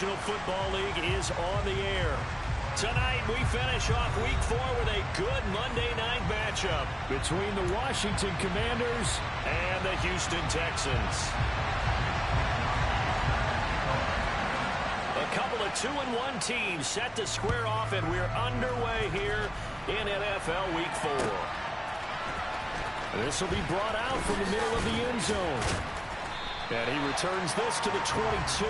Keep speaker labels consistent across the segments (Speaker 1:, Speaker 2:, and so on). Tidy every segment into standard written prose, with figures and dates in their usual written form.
Speaker 1: National Football League is on the air. Tonight, we finish off Week 4 with a good Monday night matchup between the Washington Commanders and the Houston Texans. A couple of 2-1 teams set to square off, and we're underway here in NFL Week 4. This will be brought out from the middle of the end zone. And he returns this to the 22.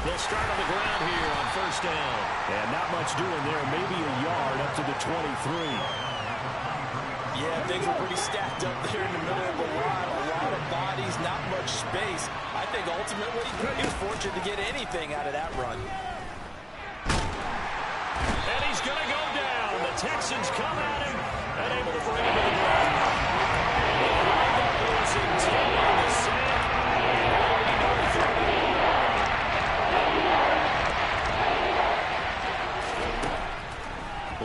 Speaker 1: They'll start on the ground here on first down. And not much doing there. Maybe a yard up to the 23.
Speaker 2: Yeah, things were pretty stacked up there in the middle of the line. A lot of bodies, not much space. I think ultimately he was fortunate to get anything out of that run.
Speaker 1: And he's going to go down. The Texans come at him and able to bring him to the ground. Losing 10 on the sack.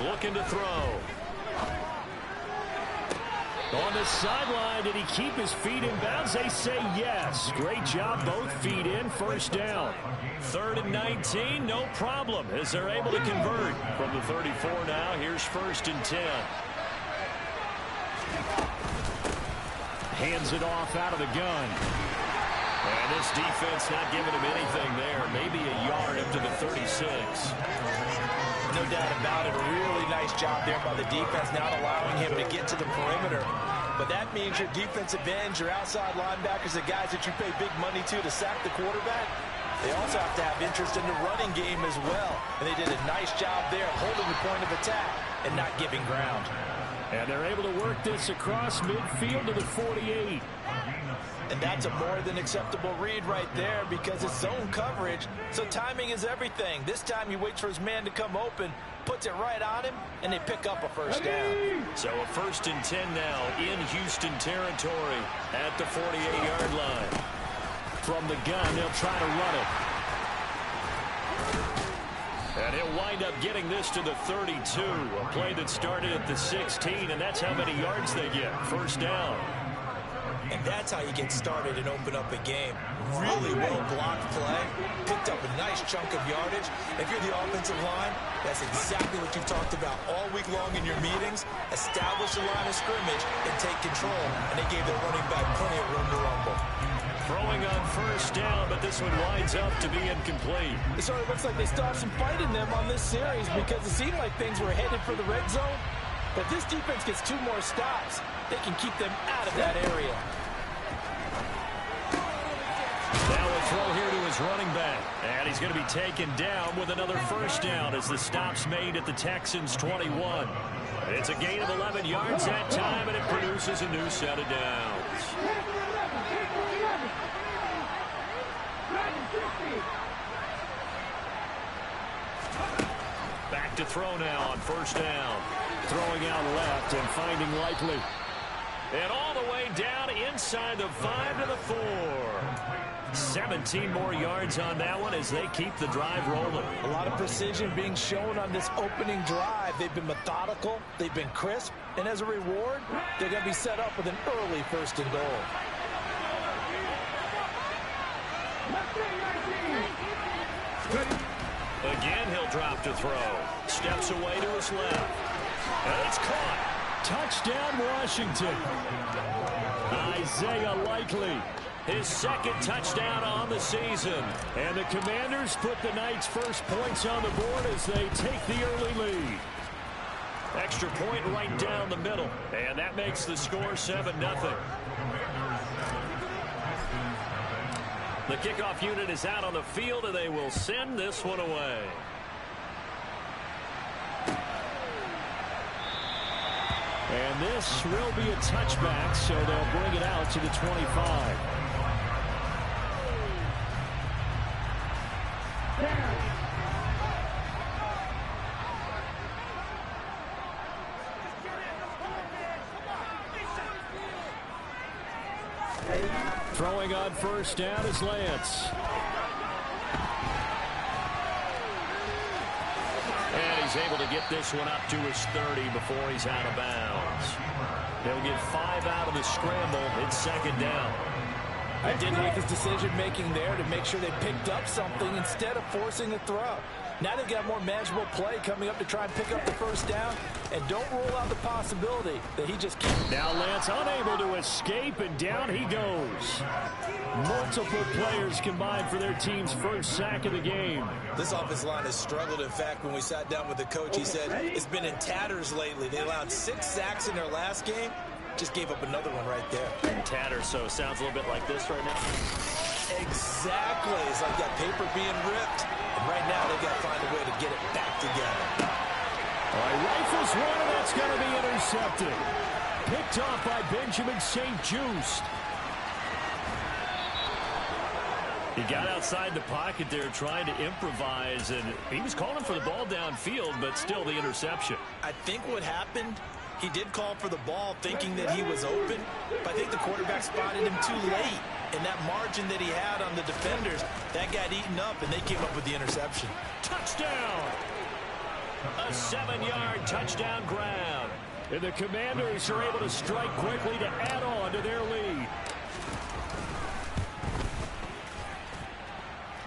Speaker 1: Looking to throw. On the sideline, did he keep his feet in bounds? They say yes. Great job, both feet in, first down. 3rd and 19, no problem, as they're able to convert. From the 34 now, here's 1st and 10. Hands it off out of the gun. And this defense not giving him anything there. Maybe a yard up to the 36.
Speaker 2: No doubt about it. A really nice job there by the defense, not allowing him to get to the perimeter. But that means your defensive ends, your outside linebackers, the guys that you pay big money to sack the quarterback, they also have to have interest in the running game as well. And they did a nice job there of holding the point of attack and not giving ground.
Speaker 1: And they're able to work this across midfield to the 48.
Speaker 2: And that's a more than acceptable read right there because it's zone coverage, so timing is everything. This time he waits for his man to come open, puts it right on him, and they pick up a first down.
Speaker 1: So a 1st and 10 now in Houston territory at the 48-yard line. From the gun, they'll try to run it. And he'll wind up getting this to the 32, a play that started at the 16, and that's how many yards they get. First down.
Speaker 2: And that's how you get started and open up a game. Really well-blocked play. Picked up a nice chunk of yardage. If you're the offensive line, that's exactly what you've talked about all week long in your meetings. Establish the line of scrimmage and take control. And they gave their running back plenty of room to rumble.
Speaker 1: Throwing on first down, but this one winds up to be incomplete.
Speaker 2: It sort of looks like they still have some fight in them on this series because it seemed like things were headed for the red zone. But this defense gets 2 more stops. They can keep them out of that area.
Speaker 1: Now a throw here to his running back. And he's going to be taken down with another first down as the stop's made at the Texans' 21. It's a gain of 11 yards that time, and it produces a new set of downs. Back to throw now on first down. Throwing out left and finding Likely. And all the way down inside the 5 to the 4. 17 more yards on that one as they keep the drive rolling.
Speaker 2: A lot of precision being shown on this opening drive. They've been methodical. They've been crisp. And as a reward, they're going to be set up with an early 1st and goal.
Speaker 1: Again, he'll drop to throw. Steps away to his left. And it's caught. Touchdown, Washington. Isaiah Likely. His 2nd touchdown on the season. And the Commanders put the night's first points on the board as they take the early lead. Extra point right down the middle. And that makes the score 7-0. The kickoff unit is out on the field, and they will send this one away. And this will be a touchback, so they'll bring it out to the 25. Throwing on first down is Lance. And he's able to get this one up to his 30 before he's out of bounds. They'll get 5 out of the scramble. It's second down.
Speaker 2: I did like his decision-making there to make sure they picked up something instead of forcing a throw. Now they've got more manageable play coming up to try and pick up the first down. And don't rule out the possibility that he just keeps.
Speaker 1: Now Lance unable to escape, and down he goes. Multiple players combined for their team's first sack of the game.
Speaker 2: This offensive line has struggled. In fact, when we sat down with the coach, he said it's been in tatters lately. They allowed 6 sacks in their last game. Just gave up another one right there.
Speaker 1: Tatters, so it sounds a little bit like this right now.
Speaker 2: Exactly. It's like that paper being ripped. And right now, they've got to find a way to get it back together.
Speaker 1: All right, rifles one, and that's going to be intercepted. Picked off by Benjamin St-Juste. He got outside the pocket there trying to improvise, and he was calling for the ball downfield, but still the interception.
Speaker 2: I think what happened, he did call for the ball thinking that he was open, but I think the quarterback spotted him too late. And that margin that he had on the defenders, that got eaten up, and they came up with the interception.
Speaker 1: Touchdown! A 7-yard touchdown grab. And the Commanders are able to strike quickly to add on to their lead.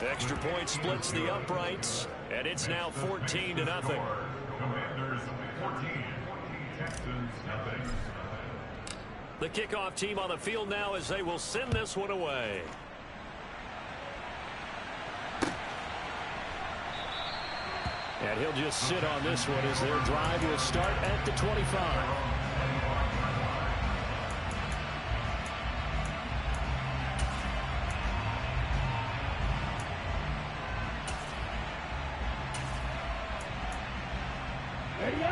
Speaker 1: Extra point splits the uprights, and it's now 14-0.
Speaker 3: Commanders 14, Texans nothing.
Speaker 1: The kickoff team on the field now as they will send this one away. And he'll just sit on this one as their drive will start at the 25.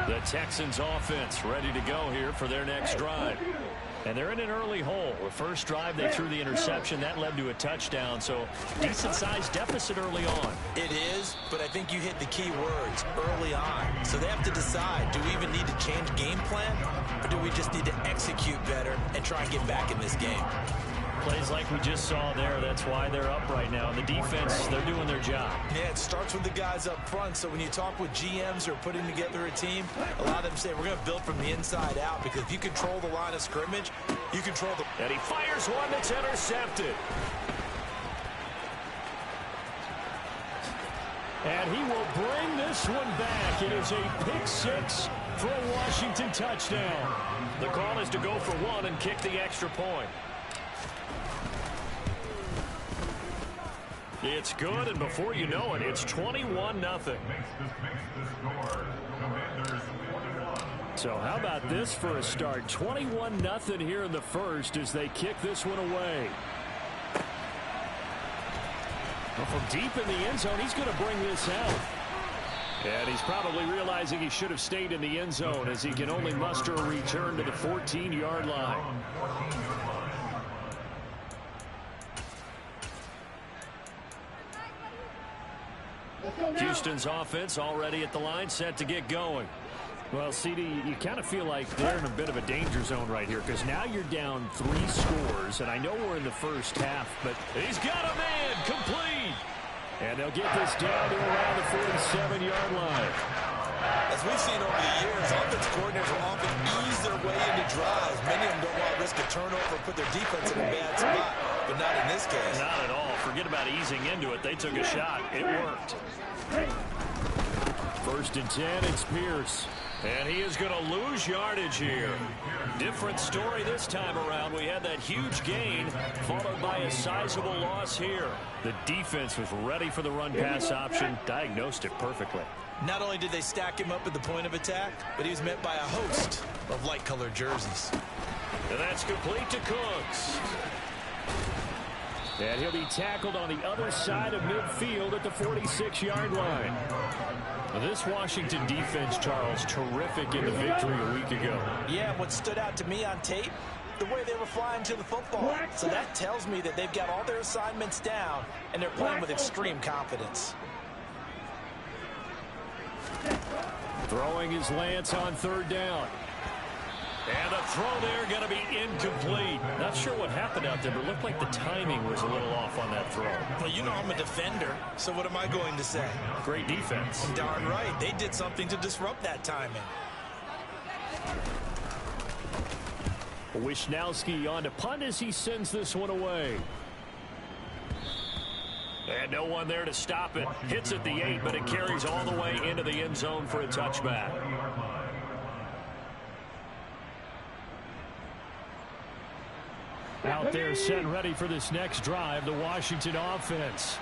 Speaker 1: The Texans offense ready to go here for their next drive. And they're in an early hole. The first drive, they threw the interception. That led to a touchdown, so decent-sized deficit early on.
Speaker 2: It is, but I think you hit the key words, early on. So they have to decide, do we even need to change game plan, or do we just need to execute better and try and get back in this game?
Speaker 1: Plays like we just saw there, that's why they're up right now. The defense, they're doing their job.
Speaker 2: Yeah, it starts with the guys up front, so when you talk with GMs who are putting together a team, a lot of them say, we're going to build from the inside out, because if you control the line of scrimmage, you control the...
Speaker 1: And he fires one that's intercepted. And he will bring this one back. It is a pick six for a Washington touchdown. The call is to go for one and kick the extra point. It's good, and before you know it, it's 21-0. So how about this for a start? 21-0 here in the first as they kick this one away. Well, from deep in the end zone, he's going to bring this out. And he's probably realizing he should have stayed in the end zone as he can only muster a return to the 14-yard line. Houston's offense already at the line, set to get going. Well, CD, you kind of feel like they're in a bit of a danger zone right here because now you're down 3 scores, and I know we're in the first half, but he's got a man complete. And they'll get this down to around the 47-yard line.
Speaker 2: As we've seen over the years, offensive coordinators will often ease their way into drives. Many of them don't want to risk a turnover and put their defense in a bad spot, but not in this case.
Speaker 1: Not at all. Forget about easing into it. They took a shot. It worked. 1st and 10, it's Pierce. And he is going to lose yardage here. Different story this time around. We had that huge gain, followed by a sizable loss here. The defense was ready for the run-pass option, diagnosed it perfectly.
Speaker 2: Not only did they stack him up at the point of attack, but he was met by a host of light-colored jerseys.
Speaker 1: And that's complete to Cooks. And he'll be tackled on the other side of midfield at the 46-yard line. Now this Washington defense, Charles, terrific in the victory a week ago.
Speaker 2: Yeah, what stood out to me on tape, the way they were flying to the football. So that tells me that they've got all their assignments down, and they're playing with extreme confidence.
Speaker 1: Throwing his Lance on 3rd down. And the throw there going to be incomplete. Not sure what happened out there, but it looked like the timing was a little off on that throw.
Speaker 2: Well, you know I'm a defender, so what am I going to say?
Speaker 1: Great defense.
Speaker 2: Darn right. They did something to disrupt that timing.
Speaker 1: Wisnowski on to punt as he sends this one away. And no one there to stop it. Hits at the 8, but it carries all the way into the end zone for a touchback. Out there set ready for this next drive, the Washington offense.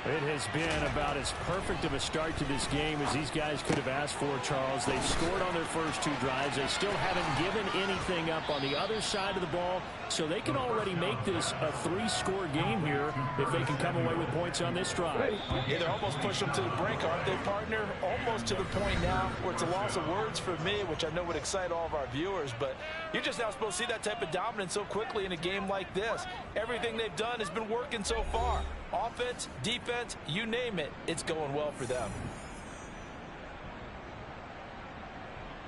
Speaker 1: It has been about as perfect of a start to this game as these guys could have asked for, Charles. They've scored on their first 2 drives. They still haven't given anything up on the other side of the ball, so they can already make this a 3-score game here if they can come away with points on this drive.
Speaker 2: Yeah, they're almost pushed them to the brink, aren't they, partner? Almost to the point now where it's a loss of words for me, which I know would excite all of our viewers, but you're just now supposed to see that type of dominance so quickly in a game like this. Everything they've done has been working so far. Offense, defense, you name it, it's going well for them.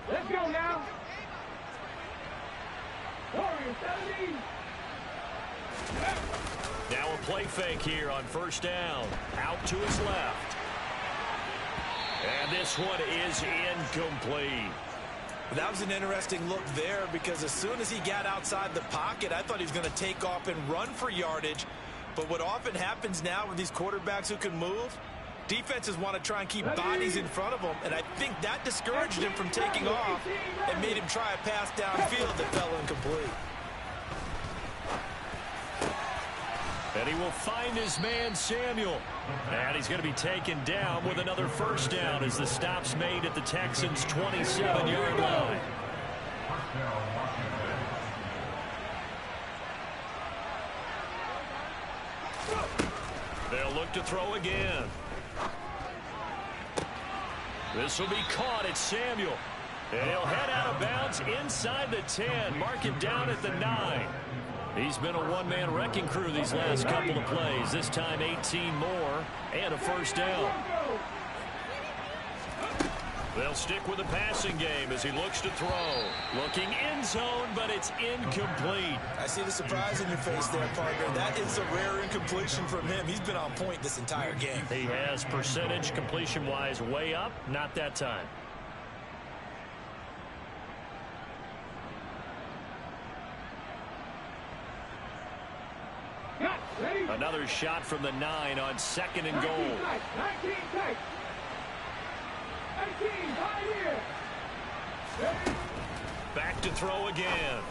Speaker 4: Let's go now. Warriors 17.
Speaker 1: Now a play fake here on first down. Out to his left. And this one is incomplete.
Speaker 2: That was an interesting look there because as soon as he got outside the pocket, I thought he was going to take off and run for yardage. But what often happens now with these quarterbacks who can move, defenses want to try and keep bodies in front of them, and I think that discouraged him from taking off and made him try a pass downfield that fell incomplete.
Speaker 1: And he will find his man, Samuel. And he's going to be taken down with another first down as the stop's made at the Texans' 27-yard line. They'll look to throw again. This will be caught at Samuel. And he'll head out of bounds inside the 10. Mark it down at the 9. He's been a one-man wrecking crew these last couple of plays. This time 18 more and a first down. They'll stick with the passing game as he looks to throw. Looking end zone, but it's incomplete.
Speaker 2: I see the surprise in your face there, partner. That is a rare incompletion from him. He's been on point this entire game.
Speaker 1: He has percentage completion-wise way up, not that time. Another shot from the 9 on 2nd and goal.
Speaker 4: 19 tight. 19 right here.
Speaker 1: Back to throw again.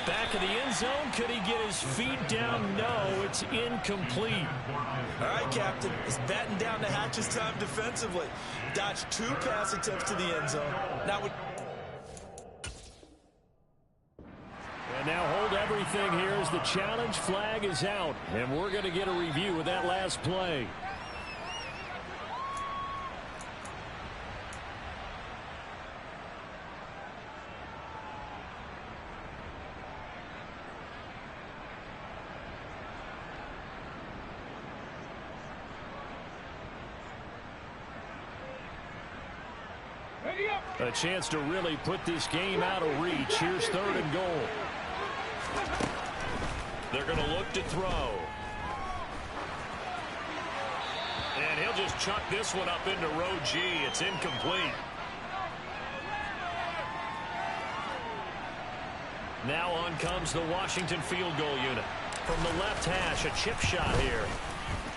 Speaker 1: Back of the end zone. Could he get his feet down? No, it's incomplete.
Speaker 2: All right, Captain. It's batten down the hatches time defensively. Dodged 2 pass attempts to the end zone. Now with
Speaker 1: And now hold everything here as the challenge flag is out. And we're going to get a review of that last play. A chance to really put this game out of reach. Here's 3rd and goal. They're going to look to throw. And he'll just chuck this one up into row G. It's incomplete. Now on comes the Washington field goal unit. From the left hash, a chip shot here.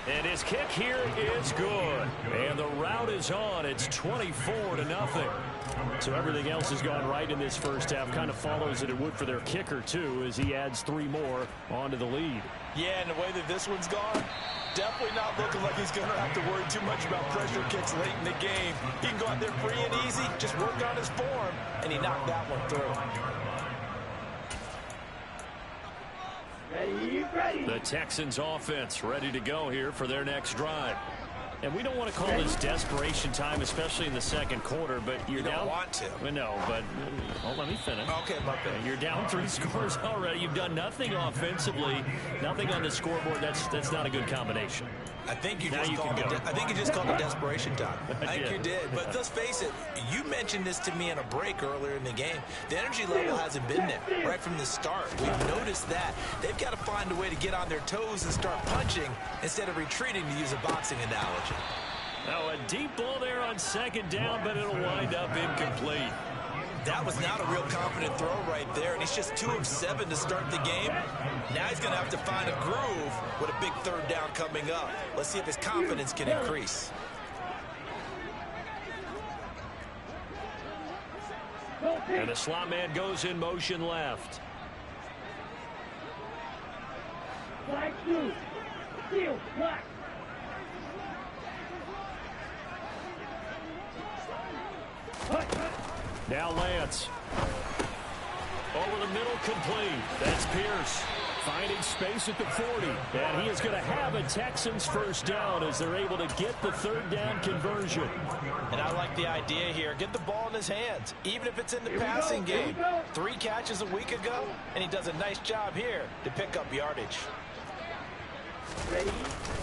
Speaker 1: And his kick here is good. And the route is on. It's 24-0. So everything else has gone right in this first half. Kind of follows that it would for their kicker, too, as he adds 3 more onto the lead.
Speaker 2: Yeah, and the way that this one's gone, definitely not looking like he's going to have to worry too much about pressure kicks late in the game. He can go out there free and easy, just work on his form, and he knocked that one through.
Speaker 4: Ready.
Speaker 1: The Texans offense ready to go here for their next drive. And we don't want to call this desperation time, especially in the second quarter, but you're down.
Speaker 2: You don't want to.
Speaker 1: Well, no, but let me finish.
Speaker 2: Okay, my bad.
Speaker 1: You're down 3 scores already. You've done nothing offensively, nothing on the scoreboard. That's not a good combination.
Speaker 2: I think you
Speaker 1: Now
Speaker 2: just
Speaker 1: you
Speaker 2: called
Speaker 1: can go.
Speaker 2: I think you just called it desperation time. I think
Speaker 1: Yeah.
Speaker 2: you did. But let's face it, you mentioned this to me in a break earlier in the game. The energy level hasn't been there right from the start. We've noticed that. They've got to find a way to get on their toes and start punching instead of retreating, to use a boxing analogy.
Speaker 1: Now a deep ball there on second down, but it'll wind up incomplete.
Speaker 2: That was not a real confident throw right there, and he's just 2 of 7 to start the game. Now he's going to have to find a groove with a big third down coming up. Let's see if his confidence can increase.
Speaker 1: And the slot man goes in motion left.
Speaker 4: Flag 2. Steal. Black.
Speaker 1: Now Lance. Over the middle, complete. That's Pierce. Finding space at the 40. And he is going to have a Texans first down as they're able to get the third down conversion.
Speaker 2: And I like the idea here. Get the ball in his hands, even if it's in the passing game. 3 catches a week ago, and he does a nice job here to pick up yardage.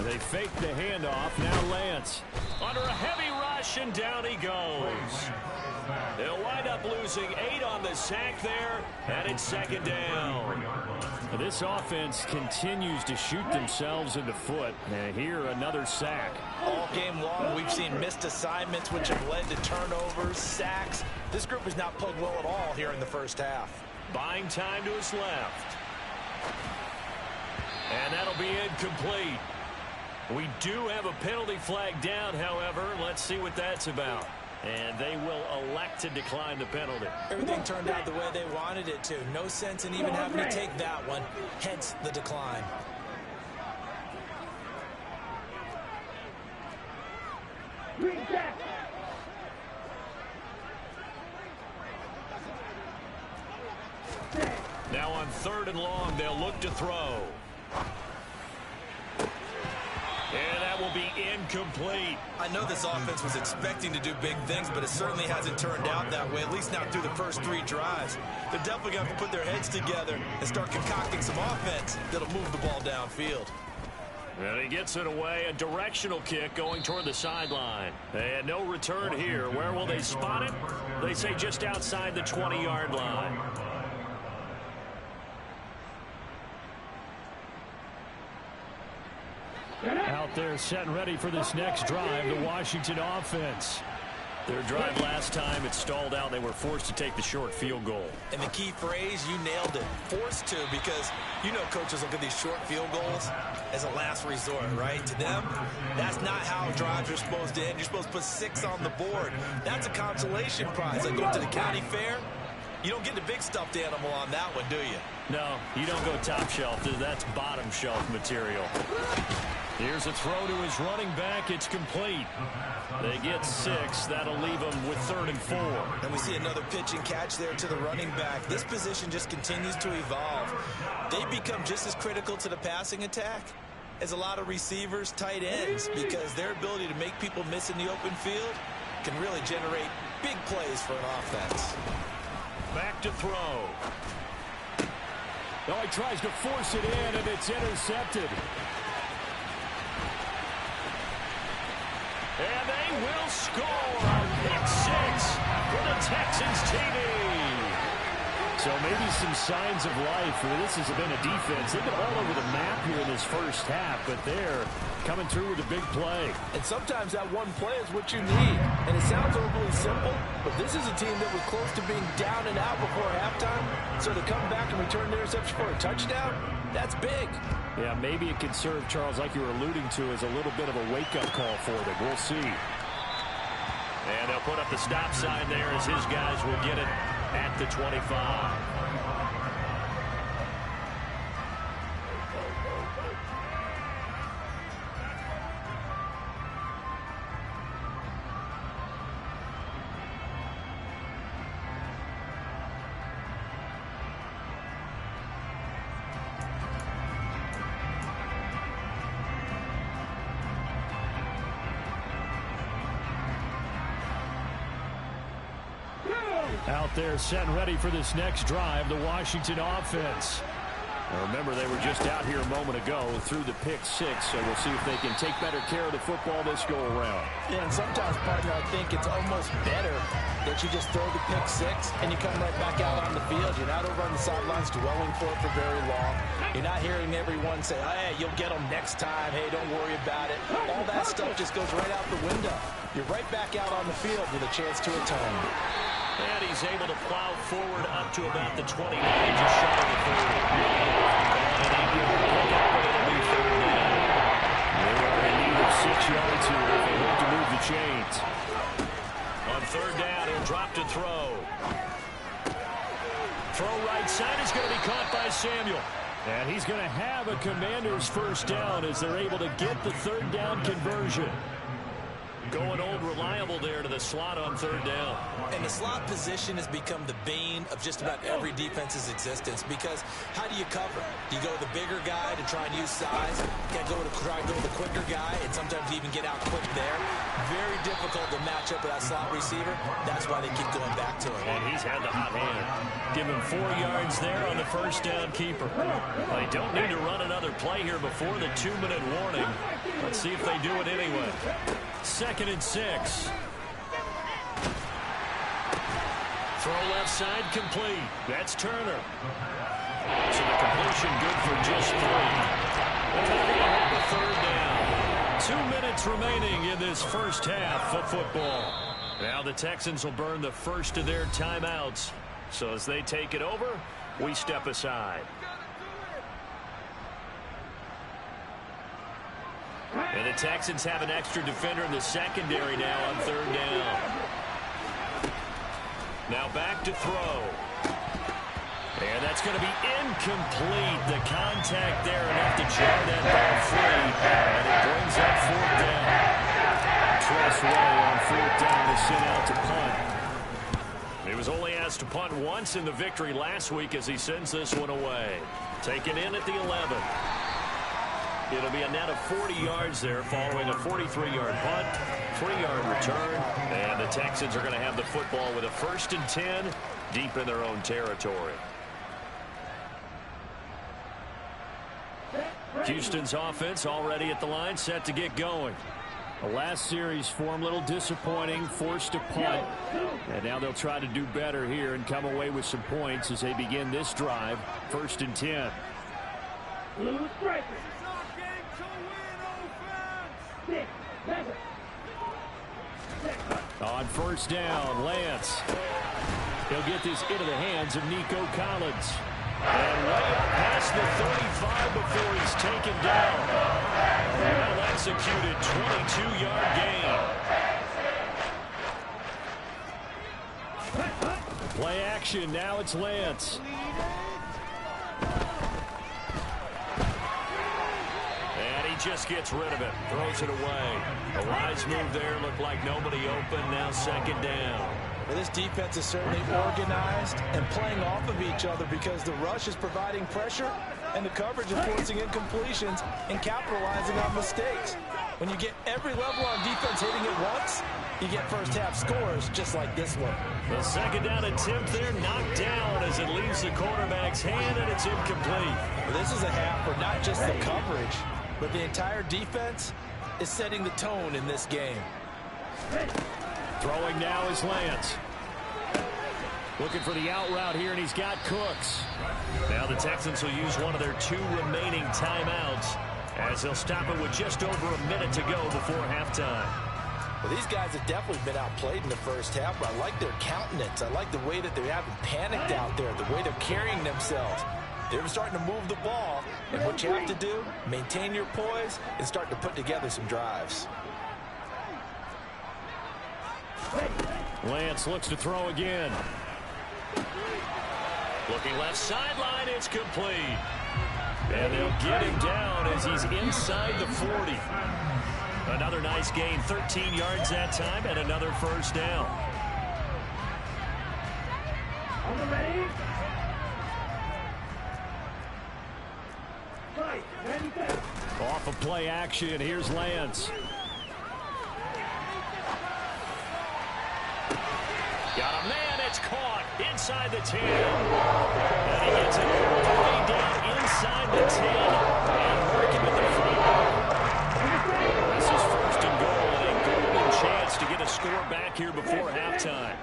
Speaker 1: They fake the handoff. Now Lance. Under a heavy rush, and down he goes. They'll wind up losing 8 on the sack there, and it's second down. This offense continues to shoot themselves in the foot. And here, another sack.
Speaker 2: All game long, we've seen missed assignments, which have led to turnovers, sacks. This group has not played well at all here in the first half.
Speaker 1: Buying time to his left. And that'll be incomplete. We do have a penalty flag down, however. Let's see what that's about. And they will elect to decline the penalty.
Speaker 2: Everything turned out the way they wanted it to. No sense in even having to take that one, hence the decline.
Speaker 4: Green back.
Speaker 1: Now on 3rd and long, they'll look to throw. And that will be incomplete.
Speaker 2: I know this offense was expecting to do big things, but it certainly hasn't turned out that way, at least not through the first 3 drives. They're definitely going to have to put their heads together and start concocting some offense that'll move the ball downfield.
Speaker 1: And he gets it away, a directional kick going toward the sideline. And no return here. Where will they spot it? They say just outside the 20-yard line. Out there set and ready for this next drive, the Washington offense. Their drive last time, it stalled out. They were forced to take the short field goal.
Speaker 2: And the key phrase, you nailed it, forced to, because you know coaches look at these short field goals as a last resort, right? To them, that's not how drives are supposed to end. You're supposed to put 6 on the board. That's a consolation prize. Like going to the county fair, you don't get the big stuffed animal on that one, do you?
Speaker 1: No, you don't go top shelf. That's bottom shelf material. Here's a throw to his running back. It's complete. They get 6. That'll leave them with 3rd and 4.
Speaker 2: And we see another pitch and catch there to the running back. This position just continues to evolve. They become just as critical to the passing attack as a lot of receivers, tight ends, because their ability to make people miss in the open field can really generate big plays for an offense.
Speaker 1: Back to throw. Oh, he tries to force it in, and it's intercepted. And they will score on pick 6 for the Texans TV. So maybe some signs of life. This has been a defense. They've been all over the map here in this first half, but they're coming through with a big play.
Speaker 2: And sometimes that one play is what you need. And it sounds overly simple, but this is a team that was close to being down and out before halftime. So to come back and return the interception for a touchdown, that's big.
Speaker 1: Yeah, maybe it could serve, Charles, like you were alluding to, as a little bit of a wake-up call for them. We'll see. And they'll put up the stop sign there as his guys will get it at the 25. Out there set and ready for this next drive, the Washington offense. Now remember, they were just out here a moment ago through the pick six, so we'll see if they can take better care of the football this go-around.
Speaker 2: Yeah, and sometimes, partner, I think it's almost better that you just throw the pick six and you come right back out on the field. You're not over on the sidelines dwelling for it for very long. You're not hearing everyone say, hey, you'll get them next time. Hey, don't worry about it. All that stuff just goes right out the window. You're right back out on the field with a chance to atone.
Speaker 1: And he's able to plow forward up to about the 29, just shy of the 30. And he will pick up, but it'll be third down. They are in need of 6 yards here if they hope to move the chains. On third down, he'll drop to throw. Throw right side is going to be caught by Samuel. And he's going to have a Commanders first down as they're able to get the third down conversion. Going old reliable there to the slot on third down.
Speaker 2: And the slot position has become the bane of just about every defense's existence, because how do you cover? Do you go with the bigger guy to try and use size? You got to try and go with the quicker guy and sometimes even get out quick there. Very difficult to match up with that slot receiver. That's why they keep going back to him.
Speaker 1: And he's had the hot hand. Give him 4 yards there on the first down keeper. They don't need to run another play here before the 2-minute warning. Let's see if they do it anyway. 2nd and 6. Throw left side complete. That's Turner. So the completion good for just 3. And they're going to have the third down. 2 minutes remaining in this first half of football. Now the Texans will burn the first of their timeouts. So as they take it over, we step aside. And the Texans have an extra defender in the secondary now on third down. Now back to throw. And that's going to be incomplete. The contact there enough to jar that ball free. And it brings up fourth down. Tress Way on fourth down is sent out to punt. He was only asked to punt once in the victory last week as he sends this one away. Taken in at the 11. It'll be a net of 40 yards there following a 43-yard punt, 3-yard return, and the Texans are going to have the football with a 1st and 10 deep in their own territory. Houston's offense already at the line, set to get going. The last series for them, a little disappointing, forced to punt, and now they'll try to do better here and come away with some points as they begin this drive, 1st and 10.
Speaker 4: Blue strikers.
Speaker 1: On first down, Lance. He'll get this into the hands of Nico Collins. And way up past the 35 before he's taken down. Well executed, 22-yard gain. Play action, now it's Lance. Just gets rid of it, throws it away. A wise move there, looked like nobody open, now 2nd down.
Speaker 2: Well, this defense is certainly organized and playing off of each other because the rush is providing pressure and the coverage is forcing incompletions and capitalizing on mistakes. When you get every level on defense hitting it once, you get first half scores just like this one.
Speaker 1: The 2nd down attempt there knocked down as it leaves the quarterback's hand and it's incomplete.
Speaker 2: Well, this is a half for not just the coverage, but the entire defense is setting the tone in this game.
Speaker 1: Throwing now is Lance. Looking for the out route here, and he's got Cooks. Now the Texans will use one of their 2 remaining timeouts as they'll stop it with just over a minute to go before halftime.
Speaker 2: Well, these guys have definitely been outplayed in the first half, but I like their countenance. I like the way that they haven't panicked out there, the way they're carrying themselves. They're starting to move the ball, and what you have to do, maintain your poise and start to put together some drives.
Speaker 1: Lance looks to throw again. Looking left sideline, it's complete. And they'll get him down as he's inside the 40. Another nice gain, 13 yards that time, and another first down.
Speaker 4: On the ready?
Speaker 1: Off of play action, here's Lance. Got a man at It's caught inside the 10. And he gets it all the way down inside the 10 and working with the front. This is first and goal and a golden chance to get a score back here before halftime.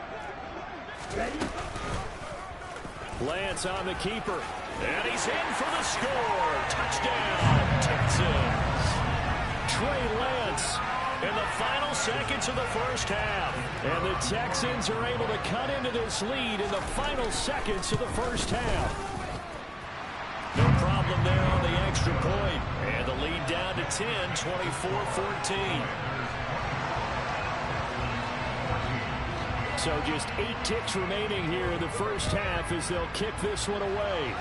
Speaker 1: Lance on the keeper. And he's in for the score. Touchdown, Texans. Trey Lance in the final seconds of the first half. And the Texans are able to cut into this lead in the final seconds of the first half. No problem there on the extra point. And the lead down to 10, 24-14. So just 8 ticks remaining here in the first half as they'll kick this one away.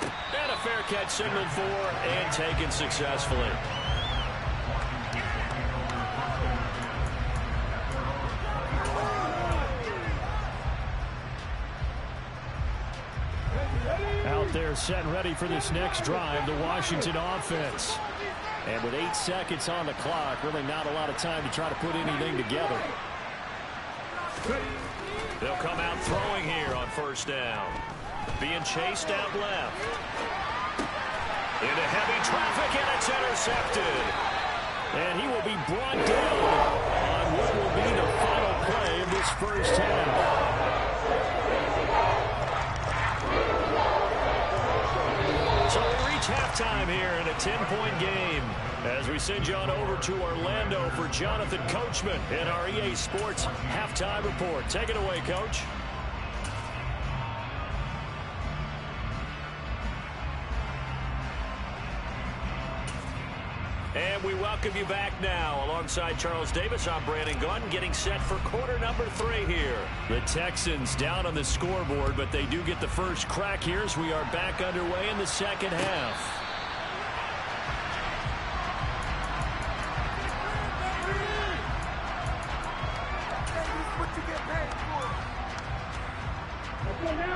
Speaker 1: And a fair catch signaled for and taken successfully. Out there set and ready for this next drive, the Washington offense. And with 8 seconds on the clock, really not a lot of time to try to put anything together. They'll come out throwing here on first down. Being chased out left. Into heavy traffic, and it's intercepted. And he will be brought down on what will be the final play of this first half. So we reach halftime here in a 10-point game as we send you on over to Orlando for Jonathan Coachman in our EA Sports Halftime Report. Take it away, Coach. And we welcome you back now. Alongside Charles Davis, I'm Brandon Gunn, getting set for quarter number 3 here. The Texans down on the scoreboard, but they do get the first crack here as we are back underway in the second half.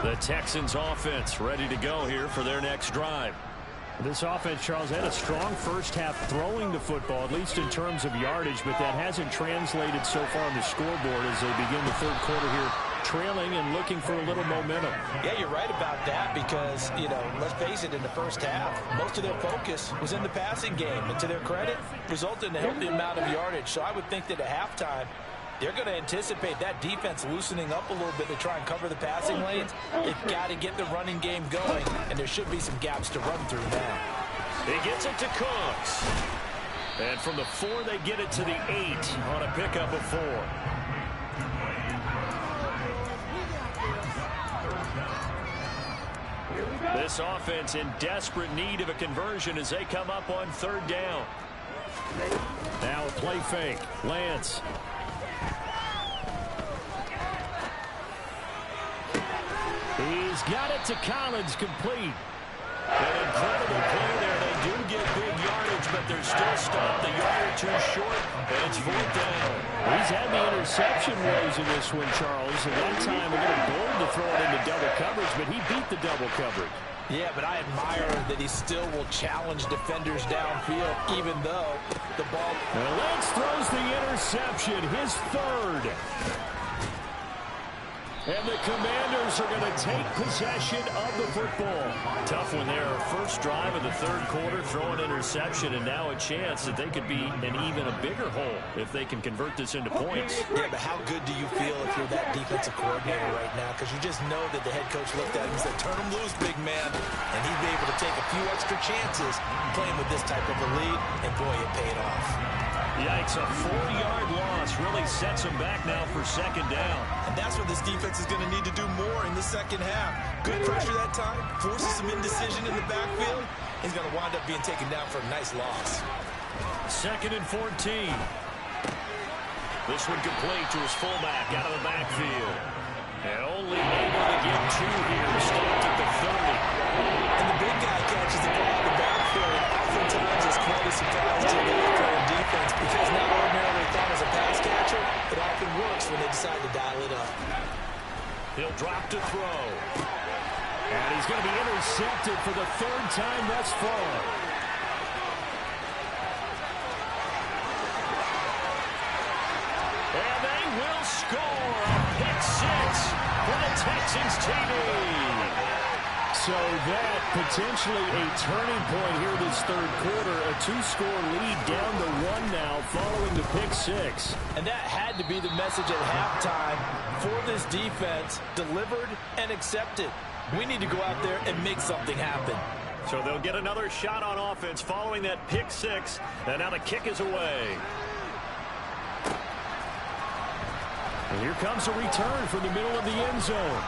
Speaker 1: The Texans offense ready to go here for their next drive. This offense, Charles, had a strong first half throwing the football, at least in terms of yardage, but that hasn't translated so far on the scoreboard as they begin the third quarter here, trailing and looking for a little momentum.
Speaker 2: Yeah, you're right about that because, you know, let's face it, in the first half, most of their focus was in the passing game. And to their credit, resulted in a healthy amount of yardage. So I would think that at halftime, they're going to anticipate that defense loosening up a little bit to try and cover the passing lanes. They've got to get the running game going, and there should be some gaps to run through now.
Speaker 1: He gets it to Cooks. And from the 4, they get it to the 8 on a pickup of 4. This offense in desperate need of a conversion as they come up on third down. Now a play fake. Lance. He's got it to Collins, complete. An incredible play there. They do get big yardage, but they're still stopped a yard or 2 short, and it's 4th down. He's had the interception woes in this one, Charles. At that time, a little bold to throw it into double coverage, but he beat the double coverage.
Speaker 2: Yeah, but I admire that he still will challenge defenders downfield, even though the ball...
Speaker 1: And Lance throws the interception, his 3rd. And the Commanders are going to take possession of the football. Tough one there. First drive of the third quarter, throw an interception, and now a chance that they could be in even a bigger hole if they can convert this into points.
Speaker 2: Yeah, but how good do you feel if you're that defensive coordinator right now? Because you just know that the head coach looked at him and said, turn him loose, big man. And he'd be able to take a few extra chances playing with this type of a lead, and boy, it paid off.
Speaker 1: Yikes, a 4-yard loss really sets him back now for second down.
Speaker 2: And that's what this defense is going to need to do more in the second half. Good pressure that time, forces some indecision in the backfield. He's going to wind up being taken down for a nice loss.
Speaker 1: 2nd and 14. This one complete to his fullback out of the backfield. And only able to get 2 here, stopped at the 30.
Speaker 2: And the big guy catches the ball in the backfield. Oftentimes it's quite a surprise to the playing defense because not ordinarily thought as a pass catcher, it often works when they decide to dial it up.
Speaker 1: He'll drop to throw. And he's going to be intercepted for the 3rd time thus far. And they will score. A pick six for the Texans TD. So that potentially a turning point here this third quarter. A 2-score lead down to 1 now following the pick six.
Speaker 2: And that had to be the message at halftime for this defense. Delivered and accepted. We need to go out there and make something happen.
Speaker 1: So they'll get another shot on offense following that pick six. And now the kick is away. And here comes a return from the middle of the end zone.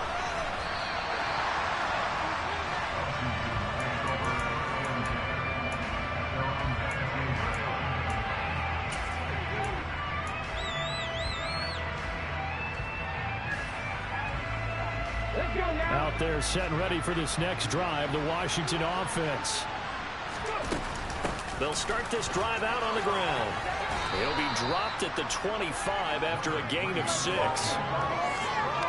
Speaker 1: Out there set and ready for this next drive, the Washington offense. They'll start this drive out on the ground. He'll be dropped at the 25 after a gain of 6.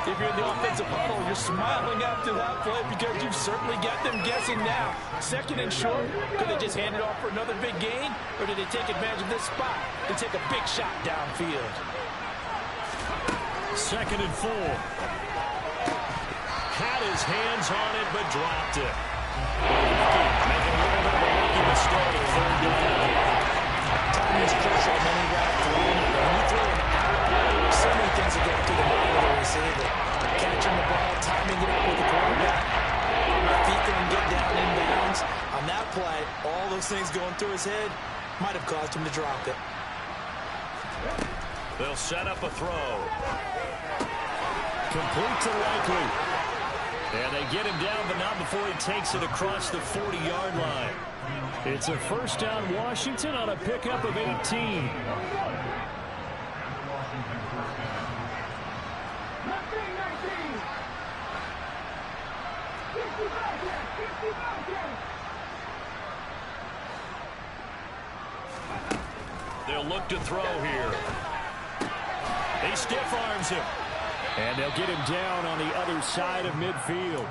Speaker 2: If you're in the offensive huddle, you're smiling after that play because you've certainly got them guessing now. Second and short, could they just hand it off for another big gain? Or did they take advantage of this spot and take a big shot downfield?
Speaker 1: Second and 4. Had his hands on it, but dropped it. Making a little bit of a rookie mistake. Third down.
Speaker 2: Timing is crucial when you got thrown. When you throw an out, so many things are going through the mind of the receiver. Catching the ball, timing it up with the quarterback. Feet going to get down inbounds. On that play, all those things going through his head might have caused him to drop it.
Speaker 1: They'll set up a throw. Complete to Likely. And they get him down, but not before he takes it across the 40-yard line. It's a first down Washington on a pickup of 18. They'll look to throw here. He stiff arms him. And they'll get him down on the other side of midfield.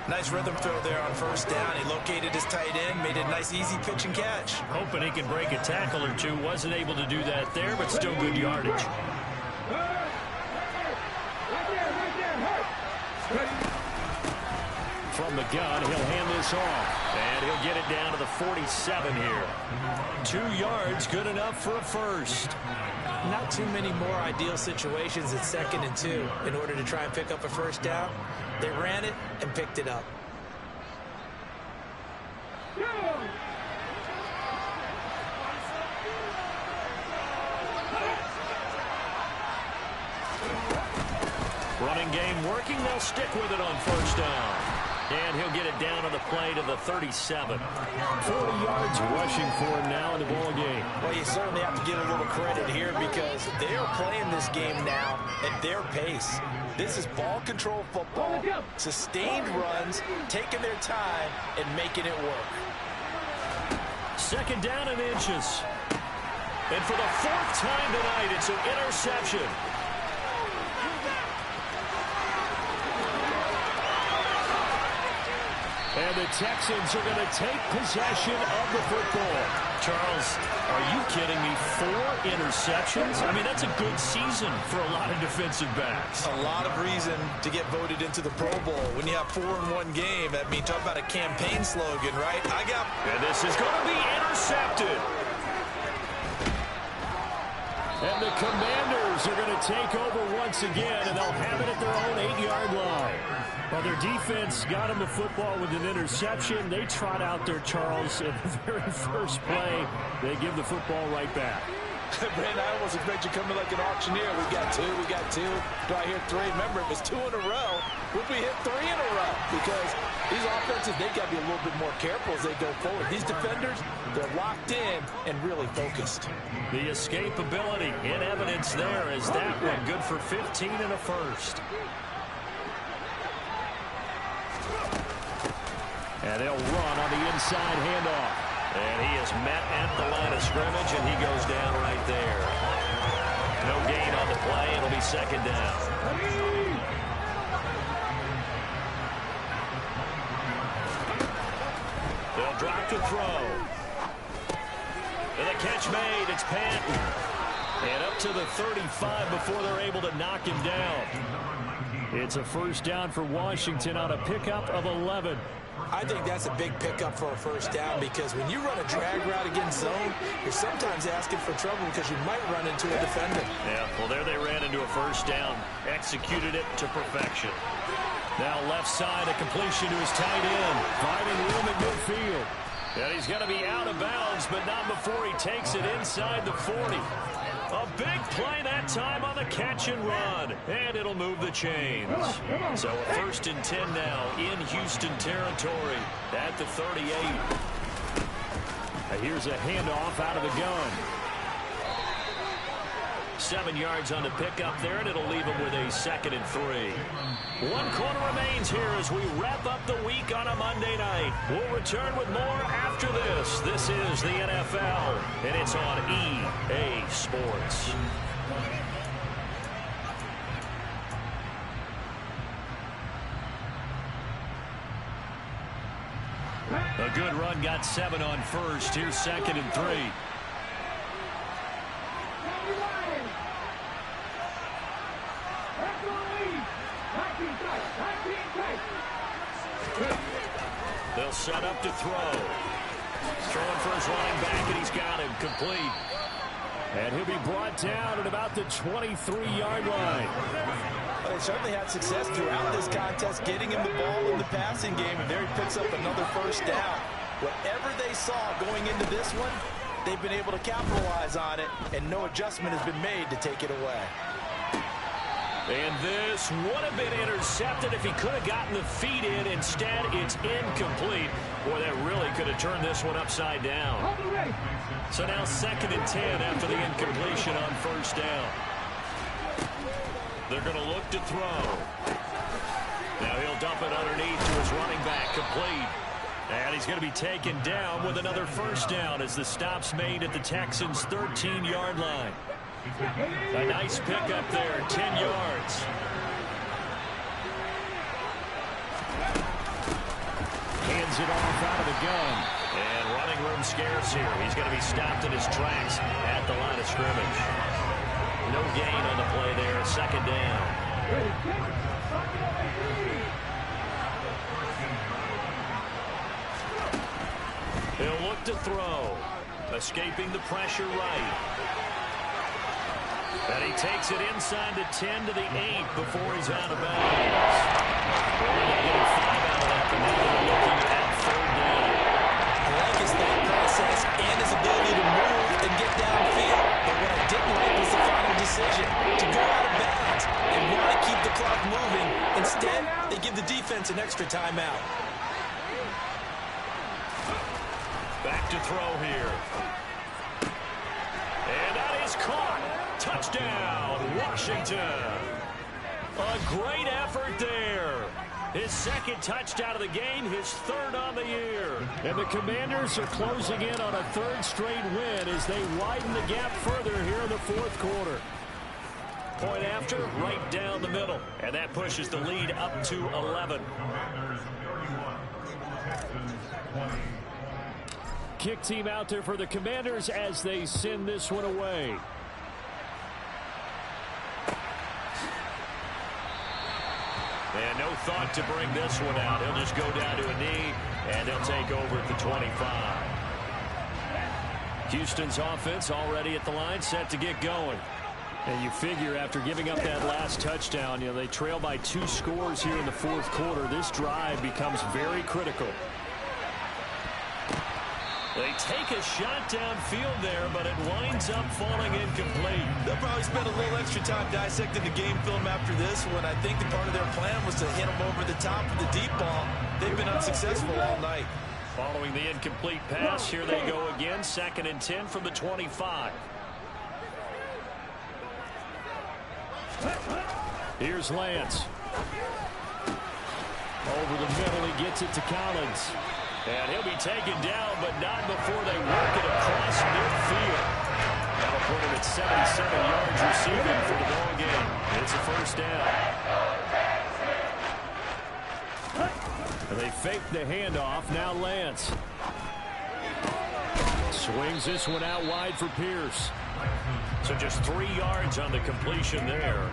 Speaker 2: Nice rhythm throw there on first down. He located his tight end, made a nice easy pitch and catch.
Speaker 1: Hoping he can break a tackle or two. Wasn't able to do that there, but still good yardage. From the gun, he'll hand this off. And he'll get it down to the 47 here. 2 yards, good enough for a first.
Speaker 2: Not too many more ideal situations at 2nd and 2 in order to try and pick up a first down. They ran it and picked it up.
Speaker 1: Running game working. They'll stick with it on first down. And he'll get it down on the play to the 37. 40 yards rushing for him now in the ball game.
Speaker 2: Well, you certainly have to give a little credit here because they are playing this game now at their pace. This is ball control football, sustained runs, taking their time, and making it work.
Speaker 1: Second down and inches. And for the 4th time tonight, it's an interception. And the Texans are going to take possession of the football. Charles, are you kidding me? 4 interceptions? I mean, that's a good season for a lot of defensive backs.
Speaker 2: A lot of reason to get voted into the Pro Bowl. When you have 4 in one game, that means talk about a campaign slogan, right?
Speaker 1: And this is going to be intercepted. And the Commanders are going to take over once again, and they'll have it at their own 8-yard line. Well, their defense got them the football with an interception. They trot out there, Charles, at the very first play. They give the football right back.
Speaker 2: Brandon, I almost expect you coming like an auctioneer. We got 2, we got 2. Do I hear 3? Remember, it was 2 in a row. Would we hit 3 in a row? Because these offenses, they got to be a little bit more careful as they go forward. These defenders, they're locked in and really focused.
Speaker 1: The escapability in evidence there as that one good for 15 and a first. And they'll run on the inside handoff. And he is met at the line of scrimmage, and he goes down right there. No gain on the play. It'll be second down. They'll drop to throw. And the catch made. It's Patton. And up to the 35 before they're able to knock him down. It's a first down for Washington on a pickup of 11.
Speaker 2: I think that's a big pickup for a first down because when you run a drag route against zone, you're sometimes asking for trouble because you might run into a defender.
Speaker 1: Yeah, well, there they ran into a first down. Executed it to perfection. Now left side, a completion to his tight end. Finding room in midfield. And he's going to be out of bounds, but not before he takes it inside the 40. A big play that time on the catch and run. And it'll move the chains. So a 1st and 10 now in Houston territory at the 38. Here's a handoff out of the gun. 7 yards on the pickup there, and it'll leave him with a 2nd and 3. 1 quarter remains here as we wrap up the week on a Monday night. We'll return with more after this. This is the NFL, and it's on EA Sports. A good run, got 7 on first. Here's 2nd and 3. They'll set up to throw. Throwing for his running back, and he's got him complete. And he'll be brought down at about the 23-yard line.
Speaker 2: Well, they certainly had success throughout this contest, getting him the ball in the passing game, and there he picks up another first down. Whatever they saw going into this one, they've been able to capitalize on it, and no adjustment has been made to take it away.
Speaker 1: And this would have been intercepted if he could have gotten the feet in. Instead, it's incomplete. Boy, that really could have turned this one upside down. So now 2nd and 10 after the incompletion on first down. They're going to look to throw. Now he'll dump it underneath to his running back, complete. And he's going to be taken down with another first down as the stop's made at the Texans' 13-yard line. A nice pickup there, 10 yards. Hands it off out of the gun. And running room scarce here. He's going to be stopped in his tracks at the line of scrimmage. No gain on the play there, 2nd down. He'll look to throw. Escaping the pressure right. And he takes it inside the 10 to the 8 before he's out of bounds. Well, they're getting 5 out of that, but now they're looking at 3rd down.
Speaker 2: I like his thought process and his ability to move and get downfield. But what I didn't like was the final decision to go out of bounds. They want to keep the clock moving. Instead, they give the defense an extra timeout.
Speaker 1: Back to throw here. And that is caught. Touchdown, Washington. A great effort there. His 2nd touchdown of the game, his 3rd on the year. And the Commanders are closing in on a 3rd straight win as they widen the gap further here in the 4th quarter. Point after, right down the middle. And that pushes the lead up to 11. Kick team out there for the Commanders as they send this one away. And no thought to bring this one out. He'll just go down to a knee, and they'll take over at the 25. Houston's offense already at the line, set to get going. And you figure after giving up that last touchdown, they trail by 2 scores here in the 4th quarter. This drive becomes very critical. They take a shot downfield there, but it winds up falling incomplete.
Speaker 2: They'll probably spend a little extra time dissecting the game film after this one. I think the part of their plan was to hit them over the top of the deep ball. They've been unsuccessful all night.
Speaker 1: Following the incomplete pass, here they go again. 2nd and 10 from the 25. Here's Lance. Over the middle, he gets it to Collins. And he'll be taken down, but not before they work it across midfield. That'll put him at 77 yards receiving for the ball game. It's a first down. And they fake the handoff. Now Lance. Swings this one out wide for Pierce. So just 3 yards on the completion there.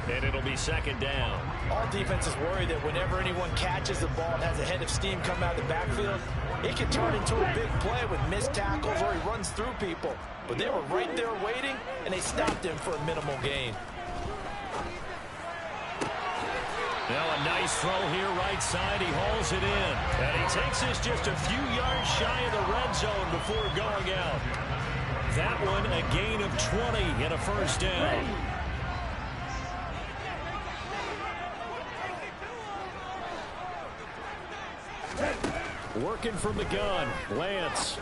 Speaker 1: And it'll be second down.
Speaker 2: All defenses worry that whenever anyone catches the ball and has a head of steam come out of the backfield, it can turn into a big play with missed tackles or he runs through people. But they were right there waiting, and they stopped him for a minimal gain.
Speaker 1: Now a nice throw here right side. He hauls it in. And he takes this just a few yards shy of the red zone before going out. That one a gain of 20 and a first down. Working from the gun, Lance.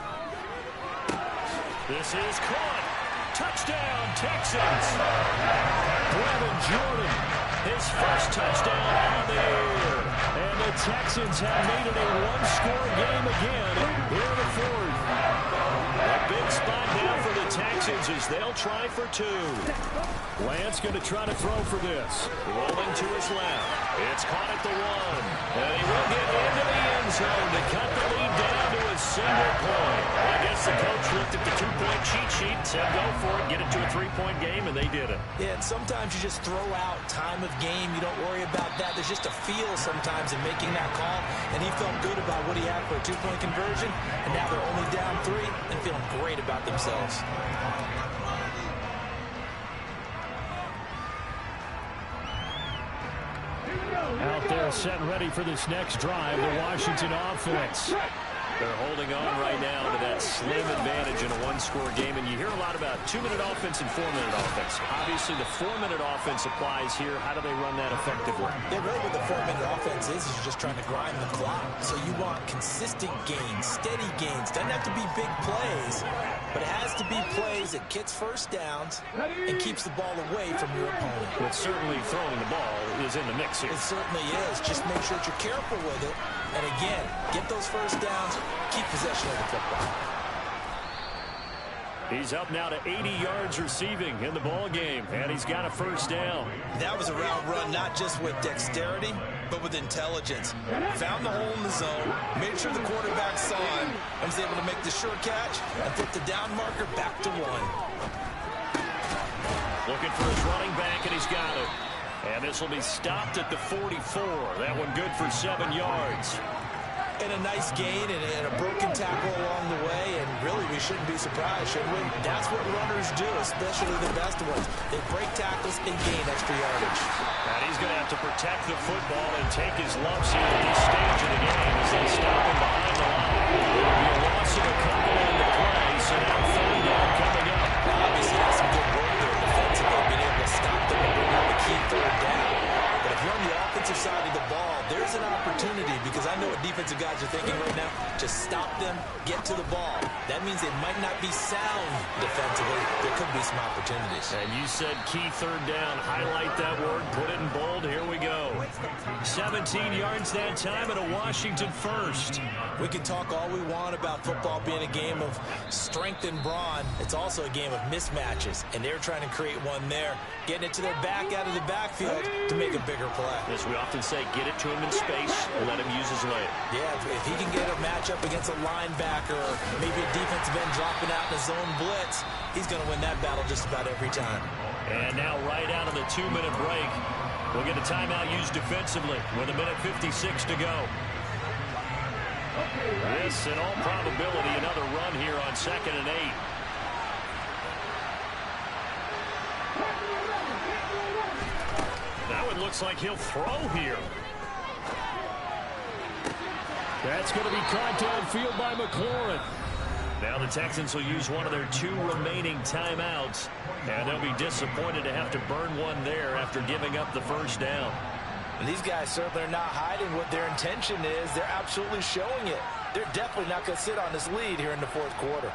Speaker 1: This is caught. Touchdown, Texans. Brevin Jordan, his first touchdown on the year. And the Texans have made it a one-score game again here in the fourth. A big spot now for the Texans as they'll try for 2. Lance going to try to throw for this. Rolling to his left. It's caught at the 1. And he will get into the end zone to cut the lead down to a single point. I guess the coach looked at the 2-point cheat sheet, said go for it, get it to a 3-point game, and they did it.
Speaker 2: Yeah, and sometimes you just throw out time of game. You don't worry about that. There's just a feel sometimes in making that call, and he felt good about what he had for a 2-point conversion, and now they're only down 3 and feeling great about themselves.
Speaker 1: Out there set and ready for this next drive, the Washington offense. They're holding on right now to that slim advantage in a one-score game. And you hear a lot about 2-minute offense and 4-minute offense. Obviously, the 4-minute offense applies here. How do they run that effectively?
Speaker 2: Yeah, really what the 4-minute offense is you're just trying to grind the clock. So you want consistent gains, steady gains. Doesn't have to be big plays, but it has to be plays that gets first downs and keeps the ball away from your opponent.
Speaker 1: But certainly throwing the ball is in the mix here.
Speaker 2: It certainly is. Just make sure that you're careful with it. And again, get those first downs, keep possession of the football.
Speaker 1: He's up now to 80 yards receiving in the ball game, and he's got a first down.
Speaker 2: That was a route run not just with dexterity, but with intelligence. Found the hole in the zone, made sure the quarterback saw him, and was able to make the sure catch and put the down marker back to 1.
Speaker 1: Looking for his running back, and he's got it. And this will be stopped at the 44. That one good for 7 yards.
Speaker 2: And a nice gain and a broken tackle along the way, and really we shouldn't be surprised, should we? That's what runners do, especially the best ones. They break tackles and gain extra yardage.
Speaker 1: And he's going to have to protect the football and take his lumps here at this stage of the game as they stop him behind the line. There will be a loss of a couple on the play, so now 3rd down coming up.
Speaker 2: Obviously, that's some good work there defensively, being able to stop them and bring out the key 3rd down. But if you're on the offensive side of the ball, there's an opportunity, because I know what defensive guys are thinking right now. Just stop them, get to the ball. That means they might not be sound defensively. There could be some opportunities.
Speaker 1: And you said key 3rd down. Highlight that word, put it in bold. Here we go. 17 yards that time and a Washington first.
Speaker 2: We can talk all we want about football being a game of strength and brawn. It's also a game of mismatches, and they're trying to create one there, getting it to their back out of the backfield to make a bigger play.
Speaker 1: As we often say, get it to him in space, let him use his leg.
Speaker 2: Yeah, if he can get a matchup against a linebacker or maybe a defensive end dropping out in a zone blitz, he's going to win that battle just about every time.
Speaker 1: And now right out of the 2-minute break, we'll get a timeout used defensively with 1:56 to go. This, in all probability, another run here on 2nd and 8. Now it looks like he'll throw here. That's going to be caught downfield by McLaurin. Now the Texans will use one of their 2 remaining timeouts, and they'll be disappointed to have to burn one there after giving up the first down.
Speaker 2: And these guys certainly are not hiding what their intention is. They're absolutely showing it. They're definitely not going to sit on this lead here in the 4th quarter.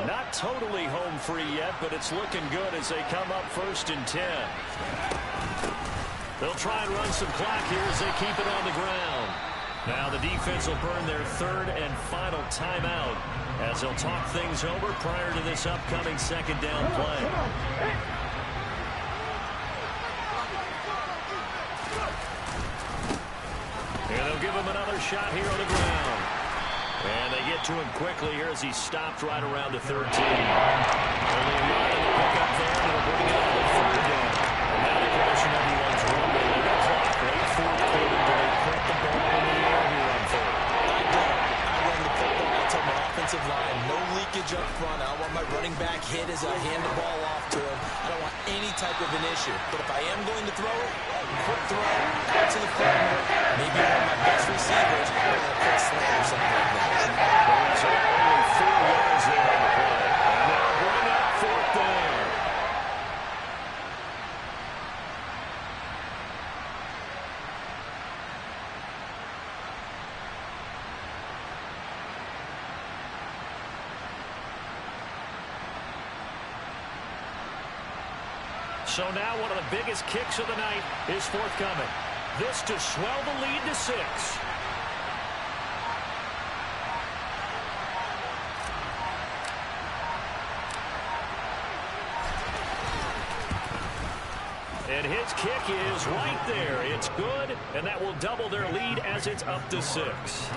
Speaker 1: Not totally home free yet, but it's looking good as they come up 1st and 10. They'll try and run some clock here as they keep it on the ground. Now the defense will burn their 3rd and final timeout as they'll talk things over prior to this upcoming 2nd down play. And they'll give him another shot here on the ground. And they get to him quickly here as he stopped right around the 13. Only a lot of the pickup there, and it'll bring it up to third down. And now the question everyone's wondering, on the clock, late fourth quarter, do they put the ball in the air here on third?
Speaker 2: I don't. I run the football to my offensive line. No leakage up front. I don't want my running back hit as I hand the ball off to him. I don't want any type of an issue. But if I am going to throw it, quick throw, out to the perimeter, maybe one of my best receivers, or a quick slant or something like that.
Speaker 1: Brings up only 4 yards there on the play. And they'll bring up fourth down. So now one of the biggest kicks of the night is forthcoming. This to swell the lead to 6. And his kick is right there. It's good, and that will double their lead as it's up to 6.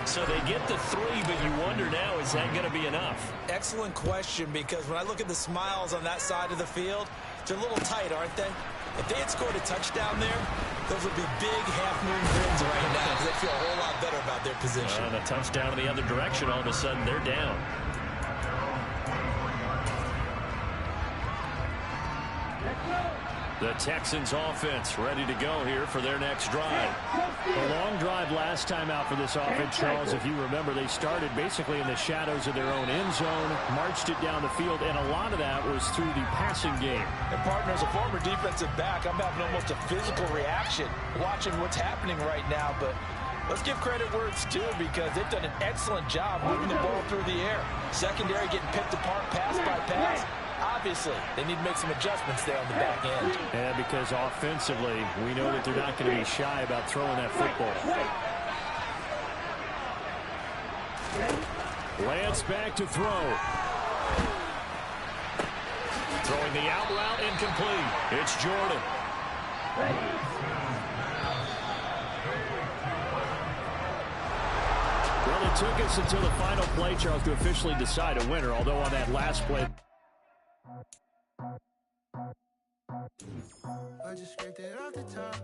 Speaker 1: So they get the 3, but you wonder now, is that going to be enough?
Speaker 2: Excellent question, because when I look at the smiles on that side of the field, they're a little tight, aren't they? If they had scored a touchdown there, those would be big half-moon grins right now, because they feel a whole lot better about their position.
Speaker 1: And a touchdown in the other direction, all of a sudden they're down. The Texans offense ready to go here for their next drive. A long drive last time out for this offense, Charles. If you remember, they started basically in the shadows of their own end zone, marched it down the field, and a lot of that was through the passing game.
Speaker 2: And partner, as a former defensive back, I'm having almost a physical reaction watching what's happening right now, but let's give credit where it's due, because they've done an excellent job moving the ball through the air. Secondary getting picked apart pass by pass. Obviously, they need to make some adjustments there on the back end.
Speaker 1: Yeah, because offensively, we know that they're not going to be shy about throwing that football. Lance back to throw. Throwing the out route incomplete. It's Jordan. Well, it took us until the final play, Charles, to officially decide a winner, although on that last play,
Speaker 5: I just scraped it off the top.